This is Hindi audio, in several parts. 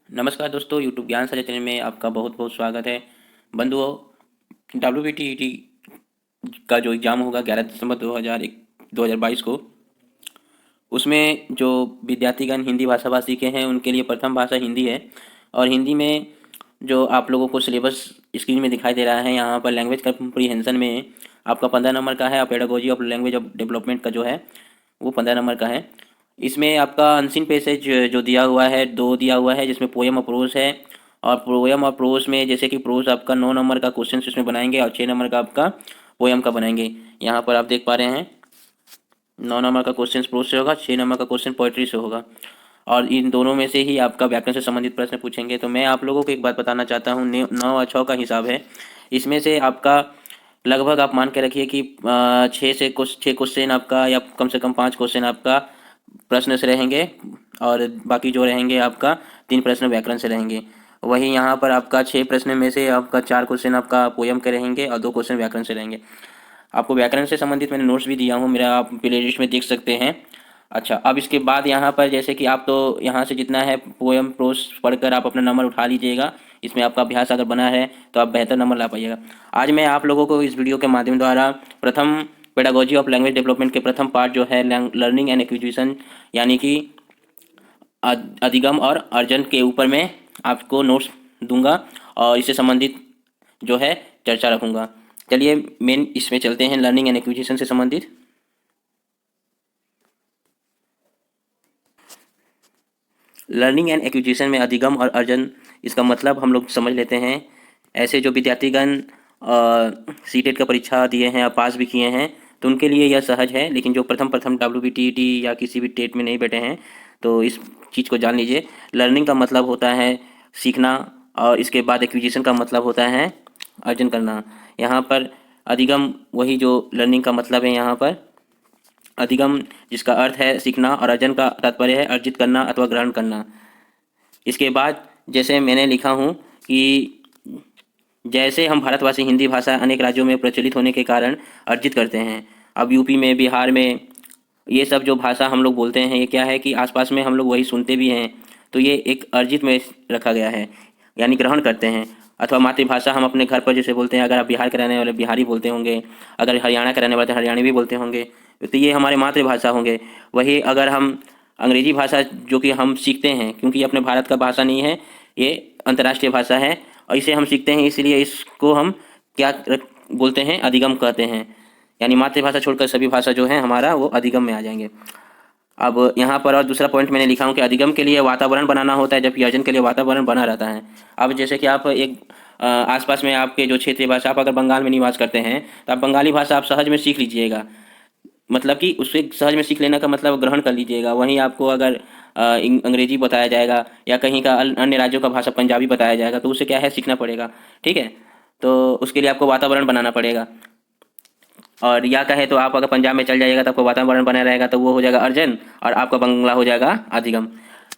नमस्कार दोस्तों, यूट्यूब ज्ञान साझा चैनल में आपका बहुत बहुत स्वागत है। बंधुओं, WBTET का जो एग्ज़ाम होगा 11 दिसंबर 2022 को, उसमें जो विद्यार्थीगण हिंदी भाषा भाषी के हैं उनके लिए प्रथम भाषा हिंदी है। और हिंदी में जो आप लोगों को सिलेबस स्क्रीन में दिखाई दे रहा है, यहाँ पर लैंग्वेज कम्प्रीहेंशन में आपका 15 नंबर का है और pedagogy of language of development का जो है वो 15 नंबर का है। इसमें आपका अनसीन पैसेज जो दिया हुआ है, दो दिया हुआ है, जिसमें पोएम और प्रोज है। और पोएम और प्रोज में जैसे कि प्रोज आपका 9 नंबर का क्वेश्चन उसमें बनाएंगे और 6 नंबर का आपका पोएम का बनाएंगे। यहाँ पर आप देख पा रहे हैं 9 नंबर का क्वेश्चन प्रोज से होगा, 6 नंबर का क्वेश्चन पोइट्री से होगा। और इन दोनों में से ही आपका व्याकरण से संबंधित प्रश्न पूछेंगे। तो मैं आप लोगों को एक बात बताना चाहता हूँ, 9 और 6 का हिसाब है। इसमें से आपका लगभग आप मान के रखिए कि 6 क्वेश्चन आपका, या कम से कम 5 क्वेश्चन आपका प्रश्न से रहेंगे, और बाकी जो रहेंगे आपका 3 प्रश्न व्याकरण से रहेंगे। वहीं यहाँ पर आपका 6 प्रश्न में से आपका 4 क्वेश्चन आपका पोयम के रहेंगे और 2 क्वेश्चन व्याकरण से रहेंगे। आपको व्याकरण से संबंधित मैंने नोट्स भी दिया हूँ, मेरा आप प्ले लिस्ट में देख सकते हैं। अच्छा, अब इसके बाद यहाँ पर जैसे कि आप तो यहाँ से जितना है पोएम प्रोस पढ़कर आप अपना नंबर उठा लीजिएगा। इसमें आपका अभ्यास अगर बना है तो आप बेहतर नंबर ला पाइएगा। आज मैं आप लोगों को इस वीडियो के माध्यम द्वारा प्रथम पेडागोजी ऑफ लैंग्वेज डेवलपमेंट के प्रथम पार्ट जो है लर्निंग एंड एक्विजिशन, यानी कि अधिगम और अर्जन के ऊपर मैं आपको नोट्स दूंगा और इससे संबंधित जो है चर्चा रखूंगा। चलिए मेन इसमें चलते हैं, लर्निंग एंड एक्विजिशन से संबंधित। लर्निंग एंड एक्विजिशन में अधिगम और अर्जन, इसका मतलब हम लोग समझ लेते हैं। ऐसे जो विद्यार्थीगण सीटेट का परीक्षा दिए हैं और पास भी किए हैं तो उनके लिए यह सहज है, लेकिन जो प्रथम प्रथम WBTET या किसी भी टेट में नहीं बैठे हैं तो इस चीज़ को जान लीजिए। लर्निंग का मतलब होता है सीखना, और इसके बाद एक्विजिशन का मतलब होता है अर्जन करना। यहाँ पर अधिगम वही जो लर्निंग का मतलब है, यहाँ पर अधिगम जिसका अर्थ है सीखना और अर्जन का तात्पर्य है अर्जित करना अथवा ग्रहण करना। इसके बाद जैसे मैंने लिखा हूँ कि जैसे हम भारतवासी हिंदी भाषा अनेक राज्यों में प्रचलित होने के कारण अर्जित करते हैं। अब यूपी में, बिहार में ये सब जो भाषा हम लोग बोलते हैं, ये क्या है कि आसपास में हम लोग वही सुनते भी हैं, तो ये एक अर्जित में रखा गया है, यानी ग्रहण करते हैं। अथवा मातृभाषा हम अपने घर पर जैसे बोलते हैं, अगर आप बिहार के रहने वाले बिहारी बोलते होंगे, अगर हरियाणा के रहने वाले हरियाणवी बोलते होंगे, तो ये हमारे मातृभाषा होंगे। वही अगर हम अंग्रेजी भाषा जो कि हम सीखते हैं, क्योंकि ये अपने भारत का भाषा नहीं है, ये अंतर्राष्ट्रीय भाषा है और इसे हम सीखते हैं, इसलिए इसको हम क्या बोलते हैं, अधिगम कहते हैं। यानी मातृभाषा छोड़कर सभी भाषा जो है हमारा वो अधिगम में आ जाएंगे। अब यहाँ पर और दूसरा पॉइंट मैंने लिखा हूँ कि अधिगम के लिए वातावरण बनाना होता है, जबकि अर्जन के लिए वातावरण बना रहता है। अब जैसे कि आप एक आसपास में आपके जो क्षेत्रीय भाषा, आप अगर बंगाल में निवास करते हैं तो आप बंगाली भाषा आप सहज में सीख लीजिएगा। मतलब कि उससे सहज में सीख लेने का मतलब ग्रहण कर लीजिएगा। वहीं आपको अगर अंग्रेजी बताया जाएगा या कहीं का अन्य राज्यों का भाषा पंजाबी बताया जाएगा तो उसे क्या है, सीखना पड़ेगा। ठीक है, तो उसके लिए आपको वातावरण बनाना पड़ेगा। और या कहे तो आप अगर पंजाब में चल जाइएगा तो आपको वातावरण बना रहेगा, तो वो हो जाएगा अर्जन और आपका बंगला हो जाएगा अधिगम।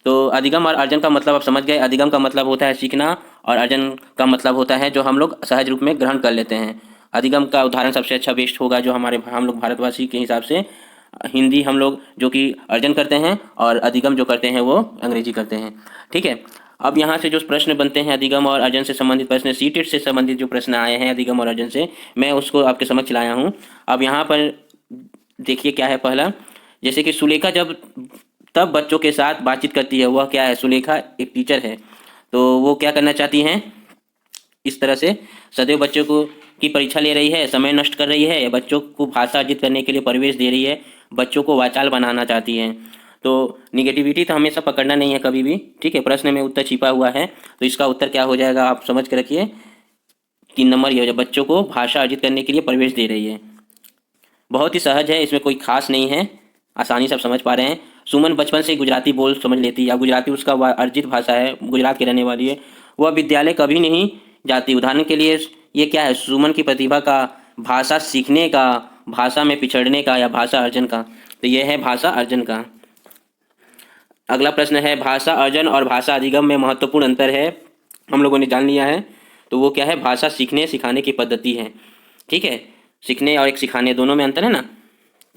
तो अधिगम और अर्जन का मतलब आप समझ गए। अधिगम का मतलब होता है सीखना और अर्जन का मतलब होता है जो हम लोग सहज रूप में ग्रहण कर लेते हैं। अधिगम का उदाहरण सबसे अच्छा बेस्ट होगा जो हम लोग भारतवासी के हिसाब से हिंदी हम लोग जो कि अर्जन करते हैं, और अधिगम जो करते हैं वो अंग्रेजी करते हैं। ठीक है, अब यहाँ से जो प्रश्न बनते हैं अधिगम और अर्जन से संबंधित प्रश्न, सीटेट से संबंधित जो प्रश्न आए हैं अधिगम और अर्जन से, मैं उसको आपके समक्ष लाया हूँ। अब यहाँ पर देखिए क्या है। पहला, जैसे कि सुलेखा जब तब बच्चों के साथ बातचीत करती है, वह क्या है, सुलेखा एक टीचर है, तो वो क्या करना चाहती हैं, इस तरह से सदैव बच्चों को की परीक्षा ले रही है, समय नष्ट कर रही है, या बच्चों को भाषा अर्जित करने के लिए परिवेश दे रही है, बच्चों को वाचाल बनाना चाहती हैं। तो निगेटिविटी तो हमेशा पकड़ना नहीं है कभी भी। ठीक है, प्रश्न में उत्तर छिपा हुआ है, तो इसका उत्तर क्या हो जाएगा आप समझ के रखिए। 3 नंबर ये हो जाए, बच्चों को भाषा अर्जित करने के लिए परिवेश दे रही है। बहुत ही सहज है, इसमें कोई खास नहीं है, आसानी से आप समझ पा रहे हैं। सुमन बचपन से गुजराती बोल समझ लेती है, या गुजराती उसका अर्जित भाषा है, गुजरात की रहने वाली है। वह विद्यालय कभी नहीं जाती। उदाहरण के लिए ये क्या है, सुमन की प्रतिभा का, भाषा सीखने का, भाषा में पिछड़ने का, या भाषा अर्जन का। तो यह है भाषा अर्जन का। अगला प्रश्न है, भाषा अर्जन और भाषा अधिगम में महत्वपूर्ण अंतर है, हम लोगों ने जान लिया है। तो वो क्या है, भाषा सीखने सिखाने की पद्धति है। ठीक है, सीखने और एक सिखाने दोनों में अंतर है ना।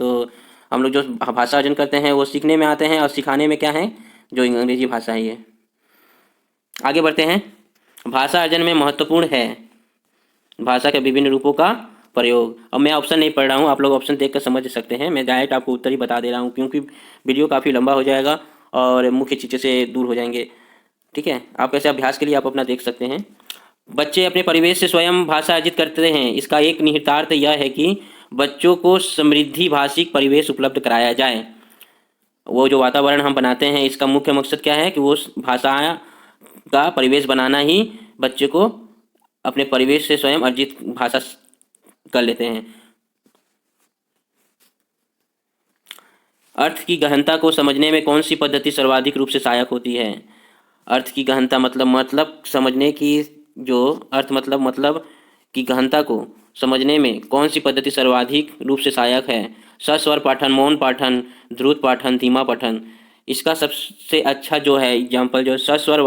तो हम लोग जो भाषा अर्जन करते हैं वो सीखने में आते हैं, और सिखाने में क्या है, जो अंग्रेजी भाषा है ये। आगे बढ़ते हैं। भाषा अर्जन में महत्वपूर्ण है भाषा के विभिन्न रूपों का प्रयोग। अब मैं ऑप्शन नहीं पढ़ रहा हूँ, आप लोग ऑप्शन देख कर समझ सकते हैं। मैं डायरेक्ट आपको उत्तर ही बता दे रहा हूँ, क्योंकि वीडियो काफ़ी लंबा हो जाएगा और मुख्य चीज़ों से दूर हो जाएंगे। ठीक है, आप ऐसे अभ्यास के लिए आप अपना देख सकते हैं। बच्चे अपने परिवेश से स्वयं भाषा अर्जित करते हैं। इसका एक निहितार्थ यह है कि बच्चों को समृद्धि भाषिक परिवेश उपलब्ध कराया जाए। वो जो वातावरण हम बनाते हैं, इसका मुख्य मकसद क्या है कि वो भाषा का परिवेश बनाना ही बच्चे को अपने परिवेश से स्वयं अर्जित भाषा कर लेते हैं। अर्थ की गहनता को समझने में कौन सी पद्धति सर्वाधिक रूप से सहायक होती है? अर्थ की गहनता मतलब समझने की, जो अर्थ मतलब की गहनता को समझने में कौन सी पद्धति सर्वाधिक रूप से सहायक है? सस्वर पाठन, मौन पाठन, ध्रुत पाठन, धीमा पठन। इसका सबसे अच्छा जो है एग्जाम्पल जो सस्वर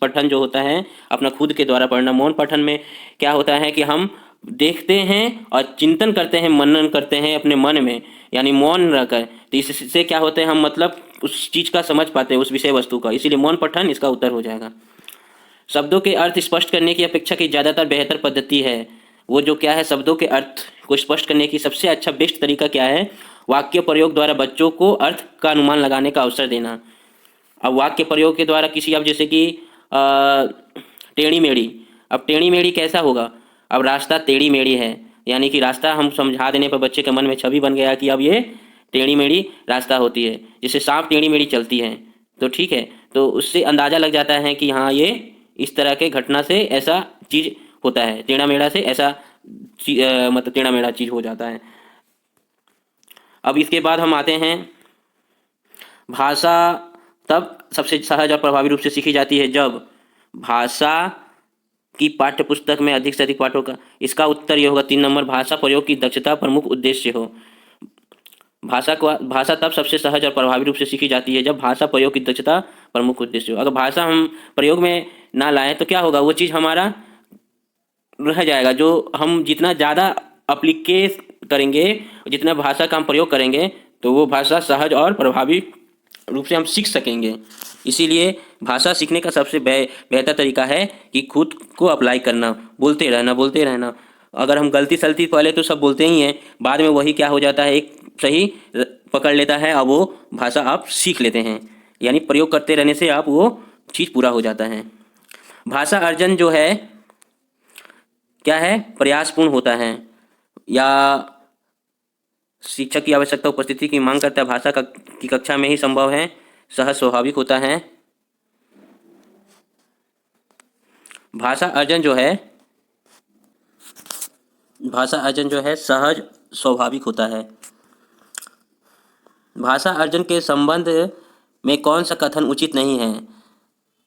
पठन जो होता है अपना खुद के द्वारा पढ़ना। मौन पठन में क्या होता है कि हम देखते हैं और चिंतन करते हैं, मनन करते हैं अपने मन में, यानी मौन रहकर। तो इससे क्या होते हैं, हम मतलब उस चीज़ का समझ पाते हैं, उस विषय वस्तु का। इसीलिए मौन पठन इसका उत्तर हो जाएगा। शब्दों के अर्थ स्पष्ट करने की अपेक्षा की ज़्यादातर बेहतर पद्धति है वो जो क्या है, शब्दों के अर्थ को स्पष्ट करने की सबसे अच्छा बेस्ट तरीका क्या है? वाक्य प्रयोग द्वारा बच्चों को अर्थ का अनुमान लगाने का अवसर देना। अब वाक्य प्रयोग के द्वारा किसी, अब जैसे कि टेढ़ी मेढ़ी, अब टेढ़ी मेढ़ी कैसा होगा? अब रास्ता टेढ़ी मेढ़ी है, यानी कि रास्ता हम समझा देने पर बच्चे के मन में छवि बन गया कि अब ये टेढ़ी मेढ़ी रास्ता होती है, जैसे सांप टेढ़ी मेढ़ी चलती है। तो ठीक है, तो उससे अंदाज़ा लग जाता है कि हाँ ये इस तरह के घटना से ऐसा चीज़ होता है, टेढ़ा मेढ़ा से ऐसा मतलब टेढ़ा मेढ़ा चीज़ हो जाता है। अब इसके बाद हम आते हैं, भाषा तब सबसे सहज और प्रभावी रूप से सीखी जाती है जब भाषा की पाठ्य पुस्तक में अधिक से अधिक पाठों का। इसका उत्तर ये होगा 3 नंबर, भाषा प्रयोग की दक्षता प्रमुख उद्देश्य हो। भाषा तब सबसे सहज और प्रभावी रूप से सीखी जाती है जब भाषा प्रयोग की दक्षता प्रमुख उद्देश्य हो। अगर भाषा हम प्रयोग में ना लाएं तो क्या होगा, वो चीज़ हमारा रह जाएगा। जो हम जितना ज़्यादा अप्लीकेट करेंगे, जितना भाषा का हम प्रयोग करेंगे, तो वो भाषा सहज और प्रभावी रूप से हम सीख सकेंगे। इसीलिए भाषा सीखने का सबसे बेहतर तरीका है कि खुद को अप्लाई करना, बोलते रहना बोलते रहना। अगर हम गलती सलती पहले तो सब बोलते ही हैं, बाद में वही क्या हो जाता है, एक सही पकड़ लेता है और वो भाषा आप सीख लेते हैं। यानी प्रयोग करते रहने से आप वो चीज़ पूरा हो जाता है। भाषा अर्जन जो है क्या है, प्रयासपूर्ण होता है या शिक्षक की आवश्यकता उपस्थिति की मांग करता है। भाषा की कक्षा में ही संभव है, सहज स्वाभाविक होता है। भाषा अर्जन जो है सहज स्वाभाविक होता है। भाषा अर्जन के संबंध में कौन सा कथन उचित नहीं है?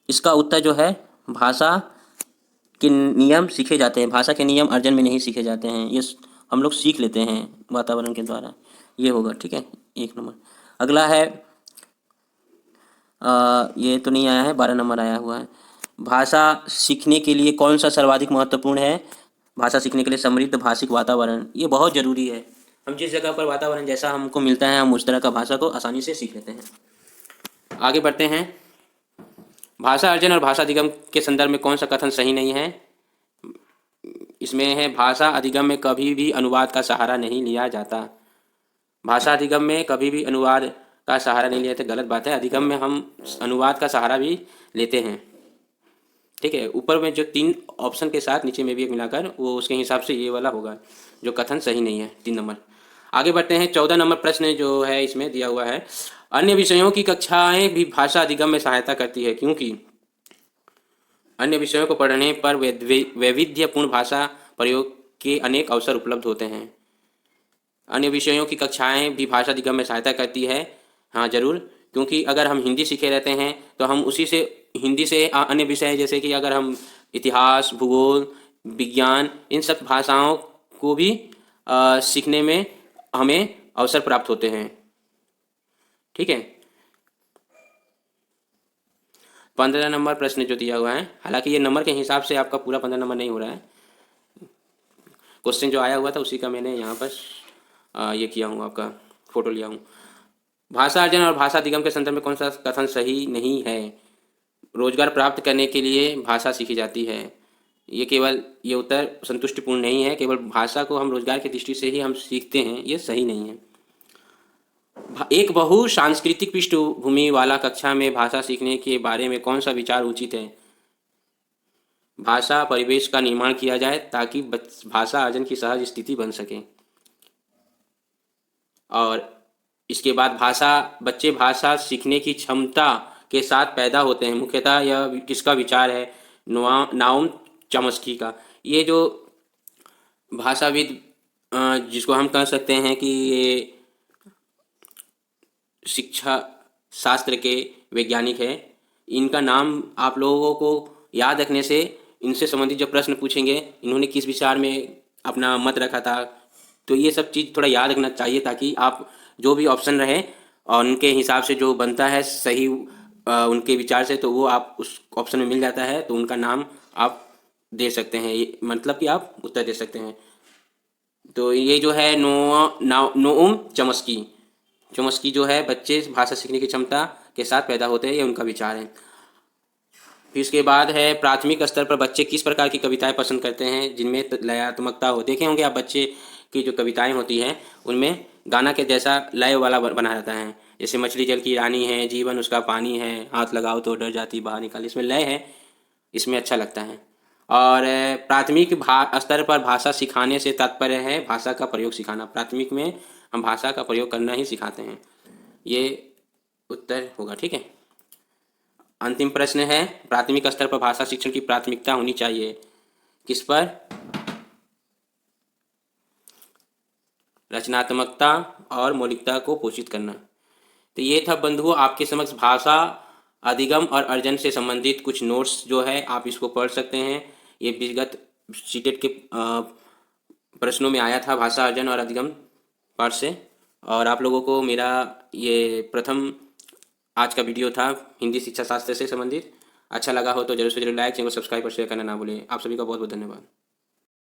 इसका उत्तर जो है, भाषा के नियम सीखे जाते हैं, भाषा के नियम अर्जन में नहीं सीखे जाते हैं, ये हम लोग सीख लेते हैं वातावरण के द्वारा। ये होगा, ठीक है, 1 नंबर। अगला है ये तो नहीं आया है, 12 नंबर आया हुआ है। भाषा सीखने के लिए कौन सा सर्वाधिक महत्वपूर्ण है? भाषा सीखने के लिए समृद्ध भाषिक वातावरण, ये बहुत ज़रूरी है। हम जिस जगह पर वातावरण जैसा हमको मिलता है, हम उस तरह का भाषा को आसानी से सीख लेते हैं। आगे बढ़ते हैं। भाषा अर्जन और भाषा अधिगम के संदर्भ में कौन सा कथन सही नहीं है? इसमें है, भाषा अधिगम में कभी भी अनुवाद का सहारा नहीं लिया जाता। भाषा अधिगम में कभी भी अनुवाद का सहारा नहीं लिया जाता, गलत बात है। अधिगम में हम अनुवाद का सहारा भी लेते हैं। ठीक है, ऊपर में जो 3 ऑप्शन के साथ नीचे में भी एक मिलाकर, वो उसके हिसाब से ये वाला होगा जो कथन सही नहीं है, 3 नंबर। आगे बढ़ते हैं। 14 नंबर प्रश्न जो है इसमें दिया हुआ है, अन्य विषयों की कक्षाएं भी भाषा अधिगम में सहायता करती है क्योंकि अन्य विषयों को पढ़ने पर वैविध्यपूर्ण भाषा प्रयोग के अनेक अवसर उपलब्ध होते हैं। अन्य विषयों की कक्षाएं भी भाषा अधिगम में सहायता करती है। हाँ ज़रूर, क्योंकि अगर हम हिंदी सीखे रहते हैं तो हम उसी से हिंदी से अन्य विषय, जैसे कि अगर हम इतिहास, भूगोल, विज्ञान, इन सब भाषाओं को भी सीखने में हमें अवसर प्राप्त होते हैं। ठीक है, 15 नंबर प्रश्न जो दिया हुआ है, हालांकि ये नंबर के हिसाब से आपका पूरा 15 नंबर नहीं हो रहा है, क्वेश्चन जो आया हुआ था उसी का मैंने यहाँ पर ये किया हूँ, आपका फोटो लिया हूँ। भाषा अर्जन और भाषा अधिगम के संदर्भ में कौन सा कथन सही नहीं है? रोजगार प्राप्त करने के लिए भाषा सीखी जाती है। ये उत्तर संतुष्टिपूर्ण नहीं है। केवल भाषा को हम रोजगार की दृष्टि से ही हम सीखते हैं, ये सही नहीं है। एक बहु सांस्कृतिक पृष्ठभूमि वाला कक्षा में भाषा सीखने के बारे में कौन सा विचार उचित है? भाषा परिवेश का निर्माण किया जाए ताकि भाषा अर्जन की सहज स्थिति बन सके। और इसके बाद बच्चे भाषा सीखने की क्षमता के साथ पैदा होते हैं। मुख्यतः यह किसका विचार है? नाओम चॉम्स्की का। ये जो भाषाविद, जिसको हम कह सकते हैं कि ये शिक्षा शास्त्र के वैज्ञानिक है, इनका नाम आप लोगों को याद रखने से इनसे संबंधित जो प्रश्न पूछेंगे, इन्होंने किस विचार में अपना मत रखा था, तो ये सब चीज़ थोड़ा याद रखना चाहिए ताकि आप जो भी ऑप्शन रहे और उनके हिसाब से जो बनता है सही उनके विचार से, तो वो आप उस ऑप्शन में मिल जाता है, तो उनका नाम आप दे सकते हैं, मतलब कि आप उत्तर दे सकते हैं। तो ये जो है नोम चॉम्स्की जो है, बच्चे भाषा सीखने की क्षमता के साथ पैदा होते हैं, ये उनका विचार है। फिर इसके बाद है प्राथमिक स्तर पर बच्चे किस प्रकार की कविताएं पसंद करते हैं जिनमें लयात्मकता हो। देखे होंगे आप, बच्चे की जो कविताएं होती हैं उनमें गाना के जैसा लय वाला बना रहता है। जैसे मछली जल की रानी है, जीवन उसका पानी है, हाथ लगाओ तो डर जाती बाहर निकाल, इसमें लय है, इसमें अच्छा लगता है। और प्राथमिक स्तर पर भाषा सिखाने से तात्पर्य है भाषा का प्रयोग सिखाना। प्राथमिक में हम भाषा का प्रयोग करना ही सिखाते हैं, ये उत्तर होगा। ठीक है। अंतिम प्रश्न है, प्राथमिक स्तर पर भाषा शिक्षण की प्राथमिकता होनी चाहिए किस पर? रचनात्मकता और मौलिकता को पोषित करना। तो ये था बंधुओं आपके समक्ष भाषा अधिगम और अर्जन से संबंधित कुछ नोट्स जो है आप इसको पढ़ सकते हैं। ये विगत सीटेट के प्रश्नों में आया था, भाषा अर्जन और अधिगम पाठ से। और आप लोगों को मेरा ये प्रथम आज का वीडियो था हिंदी शिक्षा शास्त्र से संबंधित। अच्छा लगा हो तो जरूर से जरूर लाइक, चैनल को सब्सक्राइब और शेयर करना ना भूलें। आप सभी का बहुत बहुत धन्यवाद।